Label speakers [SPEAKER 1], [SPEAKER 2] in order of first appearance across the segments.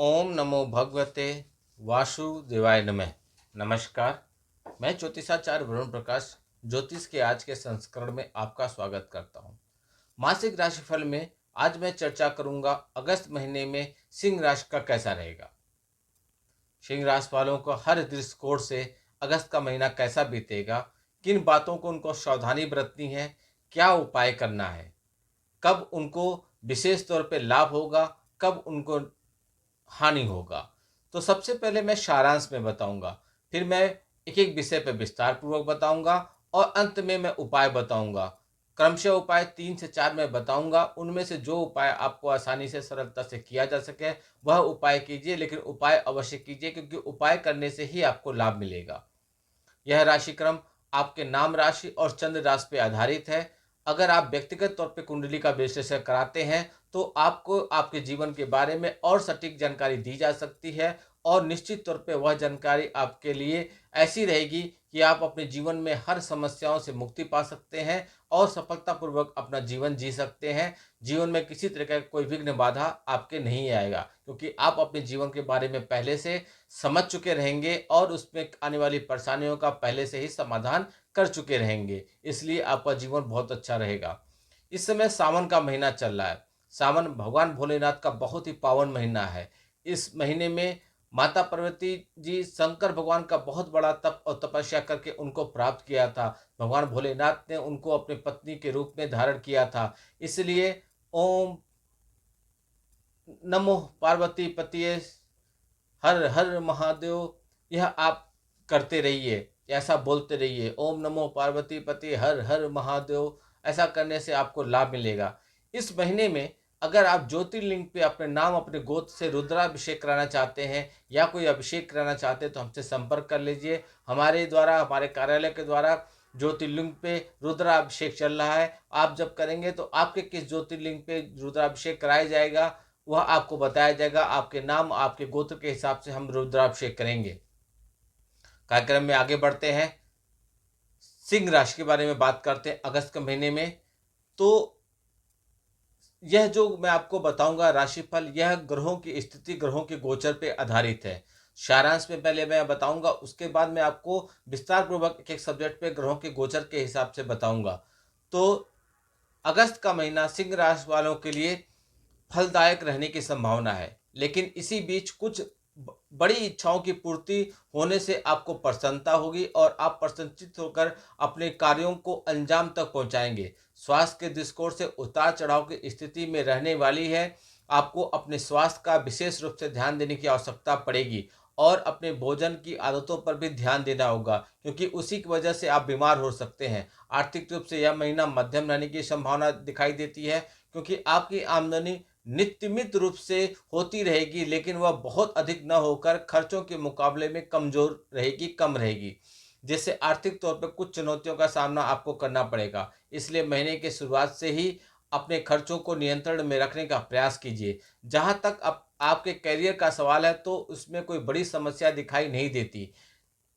[SPEAKER 1] ओम नमो भगवते वासुदेवाय नमः। नमस्कार, मैं ज्योतिषाचार्य वरुण प्रकाश ज्योतिष के आज के संस्करण में आपका स्वागत करता हूं। मासिक राशिफल में आज मैं चर्चा करूंगा अगस्त महीने में सिंह राशि का कैसा रहेगा। सिंह राशि वालों को हर दृष्टिकोण से अगस्त का महीना कैसा बीतेगा, किन बातों को उनको सावधानी बरतनी है, क्या उपाय करना है, कब उनको विशेष तौर पे लाभ होगा, कब उनको हानि होगा। तो सबसे पहले मैं सारांश में बताऊंगा, फिर मैं एक एक विषय पर विस्तार पूर्वक बताऊंगा और अंत में मैं उपाय बताऊंगा। क्रमशः उपाय 3 से 4 मैं बताऊंगा, उनमें से जो उपाय आपको आसानी से सरलता से किया जा सके वह उपाय कीजिए, लेकिन उपाय अवश्य कीजिए क्योंकि उपाय करने से ही आपको लाभ मिलेगा। यह राशिक्रम आपके नाम राशि और चंद्र राशि पर आधारित है। अगर आप व्यक्तिगत तौर पर कुंडली का विश्लेषण कराते हैं तो आपको आपके जीवन के बारे में और सटीक जानकारी दी जा सकती है और निश्चित तौर पे वह जानकारी आपके लिए ऐसी रहेगी कि आप अपने जीवन में हर समस्याओं से मुक्ति पा सकते हैं और सफलतापूर्वक अपना जीवन जी सकते हैं। जीवन में किसी तरह का कोई विघ्न बाधा आपके नहीं आएगा क्योंकि आप अपने जीवन के बारे में पहले से समझ चुके रहेंगे और उसमें आने वाली परेशानियों का पहले से ही समाधान कर चुके रहेंगे, इसलिए आपका जीवन बहुत अच्छा रहेगा। इस समय सावन का महीना चल रहा है। सावन भगवान भोलेनाथ का बहुत ही पावन महीना है। इस महीने में माता पार्वती जी शंकर भगवान का बहुत बड़ा तप और तपस्या करके उनको प्राप्त किया था। भगवान भोलेनाथ ने उनको अपनी पत्नी के रूप में धारण किया था। इसलिए ओम नमो पार्वती पतिये हर हर महादेव, यह आप करते रहिए, ऐसा बोलते रहिए, ओम नमो पार्वती पति हर हर महादेव। ऐसा करने से आपको लाभ मिलेगा। इस महीने में अगर आप ज्योतिर्लिंग पे अपने नाम अपने गोत्र से रुद्राभिषेक कराना चाहते हैं या कोई अभिषेक कराना चाहते हैं तो हमसे संपर्क कर लीजिए। हमारे द्वारा, हमारे कार्यालय के द्वारा ज्योतिर्लिंग पे रुद्राभिषेक चल रहा है। आप जब करेंगे तो आपके किस ज्योतिर्लिंग पे रुद्राभिषेक कराया जाएगा वह आपको बताया जाएगा। आपके नाम आपके गोत्र के हिसाब से हम रुद्राभिषेक करेंगे। कार्यक्रम में आगे बढ़ते हैं, सिंह राशि के बारे में बात करते हैं अगस्त के महीने में। तो यह जो मैं आपको बताऊंगा राशिफल, यह ग्रहों की स्थिति, ग्रहों के गोचर पे आधारित है। सारांश में पहले मैं बताऊंगा, उसके बाद मैं आपको विस्तार पूर्वक एक एक सब्जेक्ट पे ग्रहों के गोचर के हिसाब से बताऊंगा। तो अगस्त का महीना सिंह राशि वालों के लिए फलदायक रहने की संभावना है, लेकिन इसी बीच कुछ बड़ी इच्छाओं की पूर्ति होने से आपको प्रसन्नता होगी और आप प्रसन्नचित्त होकर अपने कार्यों को अंजाम तक पहुंचाएंगे। स्वास्थ्य के दृष्टिकोण से उतार चढ़ाव की स्थिति में रहने वाली है। आपको अपने स्वास्थ्य का विशेष रूप से ध्यान देने की आवश्यकता पड़ेगी और अपने भोजन की आदतों पर भी ध्यान देना होगा क्योंकि उसी की वजह से आप बीमार हो सकते हैं। आर्थिक रूप से यह महीना मध्यम रहने की संभावना दिखाई देती है क्योंकि आपकी आमदनी नित्यमित रूप से होती रहेगी, लेकिन वह बहुत अधिक न होकर खर्चों के मुकाबले में कमजोर रहेगी, कम रहेगी, जिससे आर्थिक तौर पर कुछ चुनौतियों का सामना आपको करना पड़ेगा। इसलिए महीने की शुरुआत से ही अपने खर्चों को नियंत्रण में रखने का प्रयास कीजिए। जहां तक आपके करियर का सवाल है तो उसमें कोई बड़ी समस्या दिखाई नहीं देती।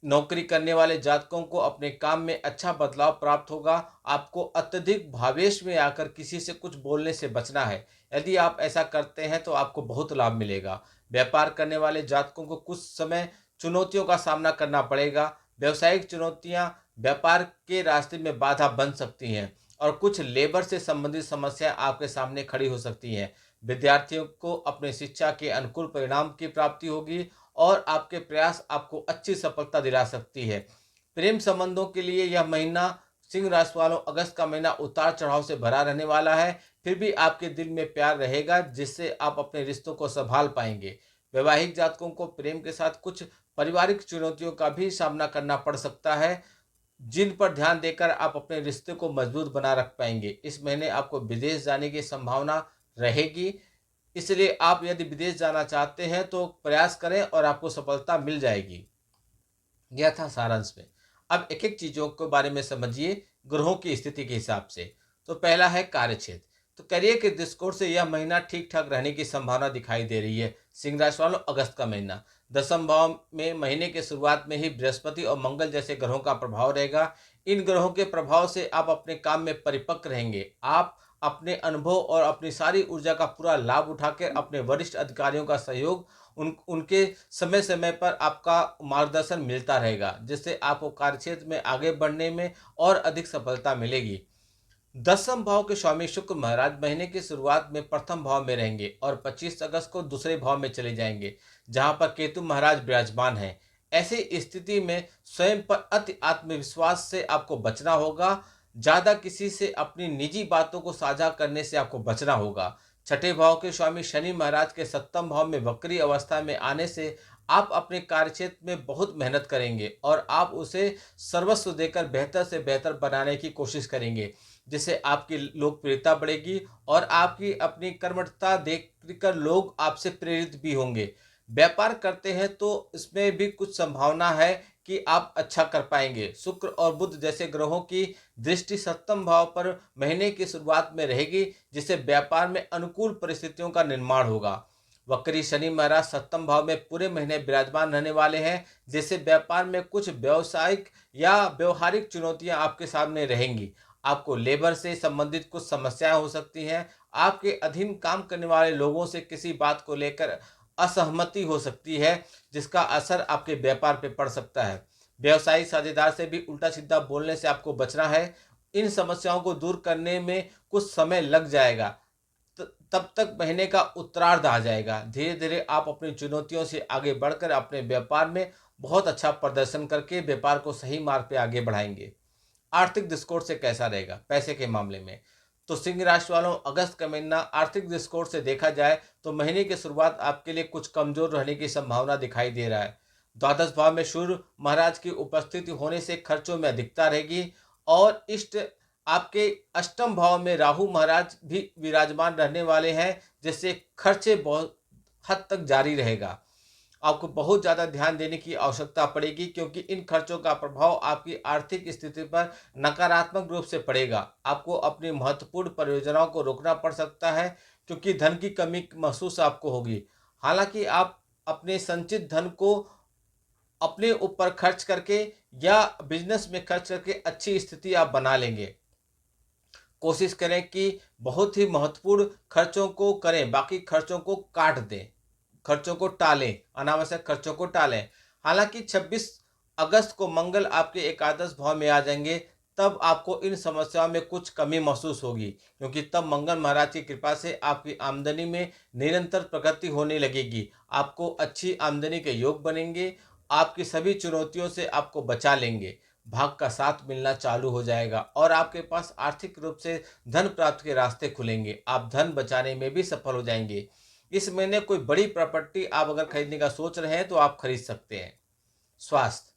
[SPEAKER 1] नौकरी करने वाले जातकों को अपने काम में अच्छा बदलाव प्राप्त होगा। आपको अत्यधिक भावेश में आकर किसी से कुछ बोलने से बचना है। यदि आप ऐसा करते हैं तो आपको बहुत लाभ मिलेगा। व्यापार करने वाले जातकों को कुछ समय चुनौतियों का सामना करना पड़ेगा। व्यवसायिक चुनौतियां व्यापार के रास्ते में बाधा बन सकती हैं और कुछ लेबर से संबंधित समस्याएं आपके सामने खड़ी हो सकती हैं। विद्यार्थियों को अपने शिक्षा के अनुकूल परिणाम की प्राप्ति होगी और आपके प्रयास आपको अच्छी सफलता दिला सकती है। प्रेम संबंधों के लिए यह महीना सिंह राशि वालों, अगस्त का महीना उतार चढ़ाव से भरा रहने वाला है, फिर भी आपके दिल में प्यार रहेगा जिससे आप अपने रिश्तों को संभाल पाएंगे। वैवाहिक जातकों को प्रेम के साथ कुछ पारिवारिक चुनौतियों का भी सामना करना पड़ सकता है, जिन पर ध्यान देकर आप अपने रिश्ते को मजबूत बना रख पाएंगे। इस महीने आपको विदेश जाने की संभावना रहेगी, इसलिए आप यदि विदेश जाना चाहते हैं तो प्रयास करें और आपको सफलता मिल जाएगी। यह था सारांश में। अब एक एक चीजों के बारे में समझिए ग्रहों की स्थिति के हिसाब से। तो पहला है कार्यक्षेत्र। तो करियर के दृष्टिकोण से यह महीना ठीक ठाक रहने की संभावना दिखाई दे रही है। सिंह राशि वालों, अगस्त का महीना दसम भाव में महीने के शुरुआत में ही बृहस्पति और मंगल जैसे ग्रहों का प्रभाव रहेगा। इन ग्रहों के प्रभाव से आप अपने काम में परिपक्व रहेंगे। आप अपने अनुभव और अपनी सारी ऊर्जा का पूरा लाभ उठाकर अपने वरिष्ठ अधिकारियों का सहयोग उनके समय समय पर आपका मार्गदर्शन मिलता रहेगा, जिससे आपको कार्यक्षेत्र में आगे बढ़ने में और अधिक सफलता मिलेगी। दसम भाव के स्वामी शुक्र महाराज महीने की शुरुआत में प्रथम भाव में रहेंगे और 25 अगस्त को दूसरे भाव में चले जाएंगे, जहां पर केतु महाराज विराजमान हैं। ऐसी स्थिति में स्वयं पर अति आत्मविश्वास से आपको बचना होगा। ज्यादा किसी से अपनी निजी बातों को साझा करने से आपको बचना होगा। छठे भाव के स्वामी शनि महाराज के सप्तम भाव में वक्री अवस्था में आने से आप अपने कार्यक्षेत्र में बहुत मेहनत करेंगे और आप उसे सर्वस्व देकर बेहतर से बेहतर बनाने की कोशिश करेंगे, जिससे आपकी लोकप्रियता बढ़ेगी और आपकी अपनी कर्मठता देखकर लोग आपसे प्रेरित भी होंगे। व्यापार करते हैं तो इसमें भी कुछ संभावना है कि आप अच्छा कर पाएंगे। शुक्र और बुध जैसे ग्रहों की दृष्टि सप्तम भाव पर महीने की शुरुआत में रहेगी, जिससे व्यापार में अनुकूल परिस्थितियों का निर्माण होगा। वक्री शनि महाराज सप्तम भाव में पूरे महीने विराजमान रहने वाले हैं, जिससे व्यापार में कुछ व्यवसायिक या व्यवहारिक चुनौतियां आपके सामने रहेंगी। आपको लेबर से संबंधित कुछ समस्याएं हो सकती हैं। आपके अधीन काम करने वाले लोगों से किसी बात को लेकर असहमति हो सकती है, जिसका असर आपके व्यापार पर पड़ सकता है। व्यवसायिक साझेदार से भी उल्टा सीधा बोलने से आपको बचना है। इन समस्याओं को दूर करने में कुछ समय लग जाएगा। तब तक महीने का उत्तरार्ध आ जाएगा। धीरे धीरे आप अपनी चुनौतियों से आगे बढ़कर अपने व्यापार में बहुत अच्छा प्रदर्शन करके व्यापार को सही मार्ग पे आगे बढ़ाएंगे। आर्थिक दृष्टिकोण से कैसा रहेगा पैसे के मामले में? तो सिंह राशि वालों, अगस्त का महीना आर्थिक दृष्टिकोण से देखा जाए तो महीने की शुरुआत आपके लिए कुछ कमजोर रहने की संभावना दिखाई दे रहा है। द्वादश भाव में सूर्य महाराज की उपस्थिति होने से खर्चों में अधिकता रहेगी और इष्ट आपके अष्टम भाव में राहु महाराज भी विराजमान रहने वाले हैं, जिससे खर्चे बहुत हद तक जारी रहेगा। आपको बहुत ज़्यादा ध्यान देने की आवश्यकता पड़ेगी, क्योंकि इन खर्चों का प्रभाव आपकी आर्थिक स्थिति पर नकारात्मक रूप से पड़ेगा। आपको अपनी महत्वपूर्ण परियोजनाओं को रोकना पड़ सकता है, क्योंकि धन की कमी महसूस आपको होगी। हालांकि आप अपने संचित धन को अपने ऊपर खर्च करके या बिजनेस में खर्च करके अच्छी स्थिति आप बना लेंगे। कोशिश करें कि बहुत ही महत्वपूर्ण खर्चों को करें, बाकी खर्चों को काट दें, खर्चों को टालें, अनावश्यक खर्चों को टालें। हालांकि 26 अगस्त को मंगल आपके एकादश भाव में आ जाएंगे, तब आपको इन समस्याओं में कुछ कमी महसूस होगी, क्योंकि तब मंगल महाराज की कृपा से आपकी आमदनी में निरंतर प्रगति होने लगेगी। आपको अच्छी आमदनी के योग बनेंगे। आपकी सभी चुनौतियों से आपको बचा लेंगे। भाग का साथ मिलना चालू हो जाएगा और आपके पास आर्थिक रूप से धन प्राप्ति के रास्ते खुलेंगे। आप धन बचाने में भी सफल हो जाएंगे। इस महीने कोई बड़ी प्रॉपर्टी आप अगर खरीदने का सोच रहे हैं तो आप खरीद सकते हैं। स्वास्थ्य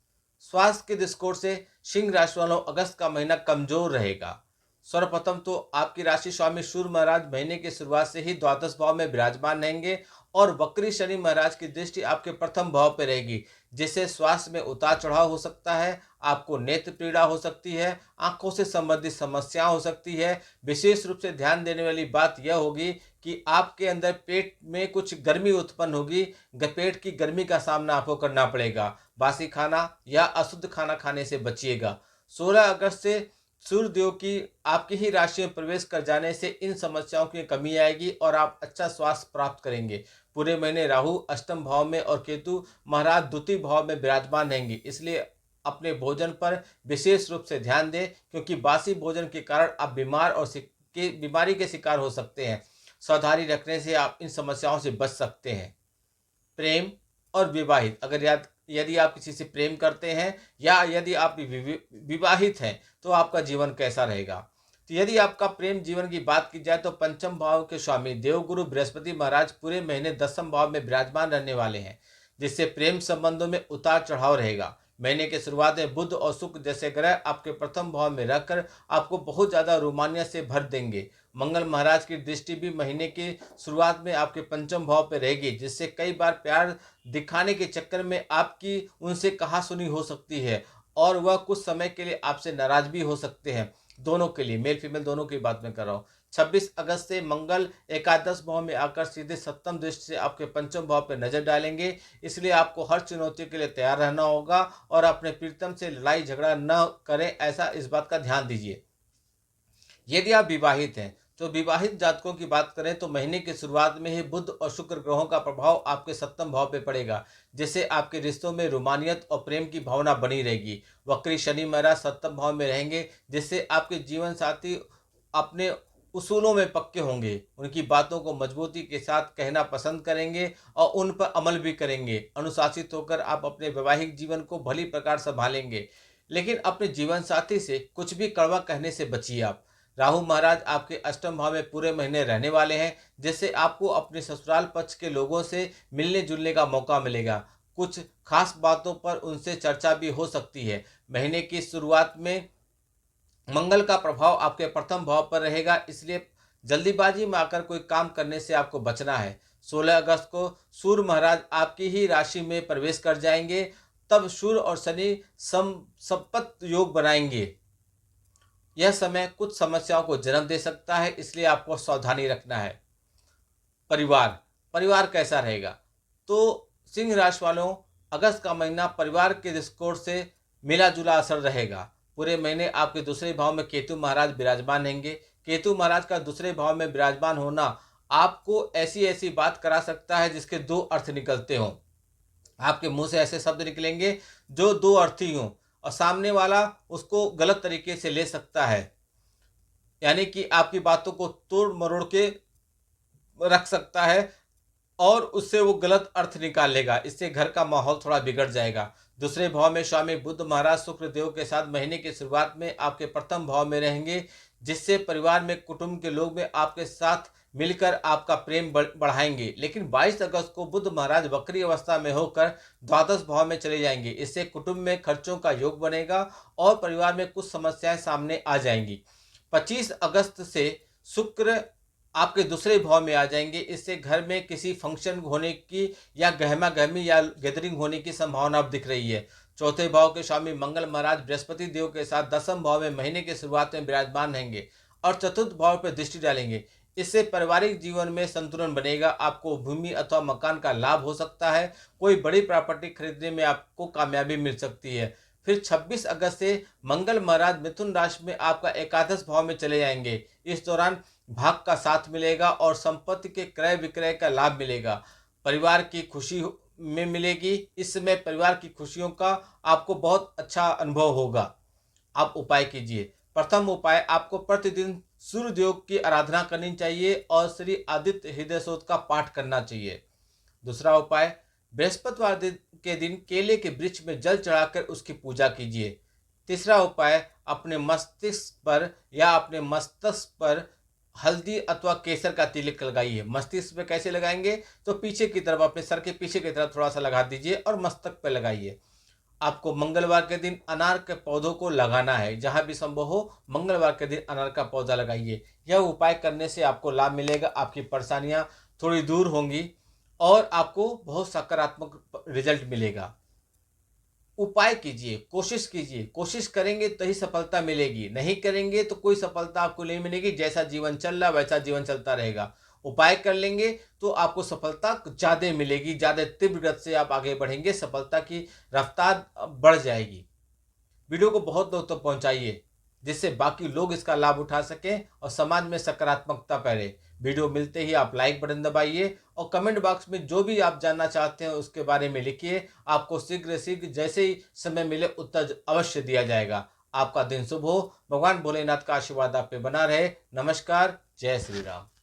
[SPEAKER 1] स्वास्थ्य के दृष्टिकोण से सिंह राशि वालों, अगस्त का महीना कमजोर रहेगा। सर्वप्रथम तो आपकी राशि स्वामी सूर्य महाराज महीने की शुरुआत से ही द्वादश भाव में विराजमान रहेंगे और वक्री शनि महाराज की दृष्टि आपके प्रथम भाव पर रहेगी, जिससे स्वास्थ्य में उतार चढ़ाव हो सकता है। आपको नेत्र पीड़ा हो सकती है, आंखों से संबंधित समस्या हो सकती है। विशेष रूप से ध्यान देने वाली बात यह होगी कि आपके अंदर पेट में कुछ गर्मी उत्पन्न होगी। पेट की गर्मी का सामना आपको करना पड़ेगा। बासी खाना या अशुद्ध खाना खाने से बचिएगा। 16 अगस्त से सूर्यदेव की आपकी ही राशि में प्रवेश कर जाने से इन समस्याओं की कमी आएगी और आप अच्छा स्वास्थ्य प्राप्त करेंगे। पूरे महीने राहु अष्टम भाव में और केतु महाराज द्वितीय भाव में विराजमान रहेंगे, इसलिए अपने भोजन पर विशेष रूप से ध्यान दें, क्योंकि बासी भोजन के कारण आप बीमार और बीमारी के शिकार हो सकते हैं। सावधानी रखने से आप इन समस्याओं से बच सकते हैं। प्रेम और विवाहित, अगर यदि आप किसी से प्रेम करते हैं या यदि आप विवाहित हैं तो आपका जीवन कैसा रहेगा? तो यदि आपका प्रेम जीवन की बात की जाए तो पंचम भाव के स्वामी देवगुरु बृहस्पति महाराज पूरे महीने दसम भाव में विराजमान रहने वाले हैं, जिससे प्रेम संबंधों में उतार चढ़ाव रहेगा। महीने के शुरुआत में बुध और शुक्र जैसे ग्रह आपके प्रथम भाव में रहकर आपको बहुत ज्यादा रोमानियत से भर देंगे। मंगल महाराज की दृष्टि भी महीने की शुरुआत में आपके पंचम भाव पर रहेगी, जिससे कई बार प्यार दिखाने के चक्कर में आपकी उनसे कहासुनी हो सकती है और वह कुछ समय के लिए आपसे नाराज भी हो सकते हैं। दोनों के लिए, मेल फीमेल दोनों की बात मैं कर रहा हूँ। 26 अगस्त से मंगल एकादश भाव में आकर सीधे सप्तम दृष्टि से आपके पंचम भाव पर नजर डालेंगे, इसलिए आपको हर चुनौती के लिए तैयार रहना होगा और अपने प्रीतम से लड़ाई झगड़ा न करें, ऐसा इस बात का ध्यान दीजिए। यदि आप विवाहित हैं तो विवाहित जातकों की बात करें तो महीने की शुरुआत में ही बुध और शुक्र ग्रहों का प्रभाव आपके सप्तम भाव पे पड़ेगा, जिससे आपके रिश्तों में रोमानियत और प्रेम की भावना बनी रहेगी। वक्री शनि महाराज सप्तम भाव में रहेंगे, जिससे आपके जीवन साथी अपने उसूलों में पक्के होंगे, उनकी बातों को मजबूती के साथ कहना पसंद करेंगे और उन पर अमल भी करेंगे। अनुशासित होकर आप अपने वैवाहिक जीवन को भली प्रकार संभालेंगे, लेकिन अपने जीवन साथी से कुछ भी कड़वा कहने से बचिए आप। राहु महाराज आपके अष्टम भाव में पूरे महीने रहने वाले हैं, जिससे आपको अपने ससुराल पक्ष के लोगों से मिलने जुलने का मौका मिलेगा। कुछ खास बातों पर उनसे चर्चा भी हो सकती है। महीने की शुरुआत में मंगल का प्रभाव आपके प्रथम भाव पर रहेगा, इसलिए जल्दीबाजी में आकर कोई काम करने से आपको बचना है। 16 अगस्त को सूर्य महाराज आपकी ही राशि में प्रवेश कर जाएंगे, तब सूर्य और शनि संपत्त योग बनाएंगे। यह समय कुछ समस्याओं को जन्म दे सकता है, इसलिए आपको सावधानी रखना है। परिवार परिवार कैसा रहेगा? तो सिंह राशि वालों, अगस्त का महीना परिवार के दृष्टिकोण से मिला जुला असर रहेगा। पूरे महीने आपके दूसरे भाव में केतु महाराज विराजमान रहेंगे। केतु महाराज का दूसरे भाव में विराजमान होना आपको ऐसी ऐसी बात करा सकता है जिसके दो अर्थ निकलते हों। आपके मुंह से ऐसे शब्द निकलेंगे जो दो अर्थी हों और सामने वाला उसको गलत तरीके से ले सकता है, यानी कि आपकी बातों को तोड़ मरोड़ के रख सकता है और उससे वो गलत अर्थ निकाल लेगा। इससे घर का माहौल थोड़ा बिगड़ जाएगा। दूसरे भाव में स्वामी बुध महाराज शुक्र देव के साथ महीने की शुरुआत में आपके प्रथम भाव में रहेंगे, जिससे परिवार में कुटुंब के लोग में आपके साथ मिलकर आपका प्रेम बढ़ाएंगे। लेकिन 22 अगस्त को बुध महाराज वक्री अवस्था में होकर द्वादश भाव में चले जाएंगे। इससे कुटुंब में खर्चों का योग बनेगा और परिवार में कुछ समस्याएं सामने आ जाएंगी। 25 अगस्त से शुक्र आपके दूसरे भाव में आ जाएंगे। इससे घर में किसी फंक्शन होने की या गहमा गहमी या गैदरिंग होने की संभावना अब दिख रही है। चौथे भाव के स्वामी मंगल महाराज बृहस्पति देव के साथ दसम भाव में महीने की शुरुआत में विराजमान रहेंगे और चतुर्थ भाव पर दृष्टि डालेंगे। इससे पारिवारिक जीवन में संतुलन बनेगा। आपको भूमि अथवा मकान का लाभ हो सकता है। कोई बड़ी प्रॉपर्टी खरीदने में आपको कामयाबी मिल सकती है। फिर 26 अगस्त से मंगल महाराज मिथुन राशि में आपका एकादश भाव में चले जाएंगे। इस दौरान भाग का साथ मिलेगा और संपत्ति के क्रय विक्रय का लाभ मिलेगा। परिवार की खुशी में मिलेगी। इस समय परिवार की खुशियों का आपको बहुत अच्छा अनुभव होगा। आप उपाय कीजिए। प्रथम उपाय, आपको प्रतिदिन सूर्य देव की आराधना करनी चाहिए और श्री आदित्य हृदय स्तोत्र का पाठ करना चाहिए। दूसरा उपाय, बृहस्पतिवार के दिन केले के वृक्ष में जल चढ़ाकर उसकी पूजा कीजिए। तीसरा उपाय, अपने मस्तिष्क पर या अपने मस्तक पर हल्दी अथवा केसर का तिलक लगाइए। मस्तिष्क पे कैसे लगाएंगे? तो पीछे की तरफ, अपने सर के पीछे की तरफ थोड़ा सा लगा दीजिए और मस्तक पे लगाइए। आपको मंगलवार के दिन अनार के पौधों को लगाना है। जहां भी संभव हो मंगलवार के दिन अनार का पौधा लगाइए। यह उपाय करने से आपको लाभ मिलेगा। आपकी परेशानियां थोड़ी दूर होंगी और आपको बहुत सकारात्मक रिजल्ट मिलेगा। उपाय कीजिए, कोशिश करेंगे तो ही सफलता मिलेगी, नहीं करेंगे तो कोई सफलता आपको नहीं मिलेगी। जैसा जीवन चल रहा वैसा जीवन चलता रहेगा। उपाय कर लेंगे तो आपको सफलता ज़्यादा मिलेगी, ज़्यादा तीव्र गति से आप आगे बढ़ेंगे, सफलता की रफ्तार बढ़ जाएगी। वीडियो को बहुत लोग तक पहुंचाइए, जिससे बाकी लोग इसका लाभ उठा सकें और समाज में सकारात्मकता फैले। वीडियो मिलते ही आप लाइक बटन दबाइए और कमेंट बॉक्स में जो भी आप जानना चाहते हैं उसके बारे में लिखिए। आपको शीघ्र जैसे ही समय मिले उत्तर अवश्य दिया जाएगा। आपका दिन शुभ हो। भगवान भोलेनाथ का आशीर्वाद आप पे बना रहे। नमस्कार। जय श्री राम।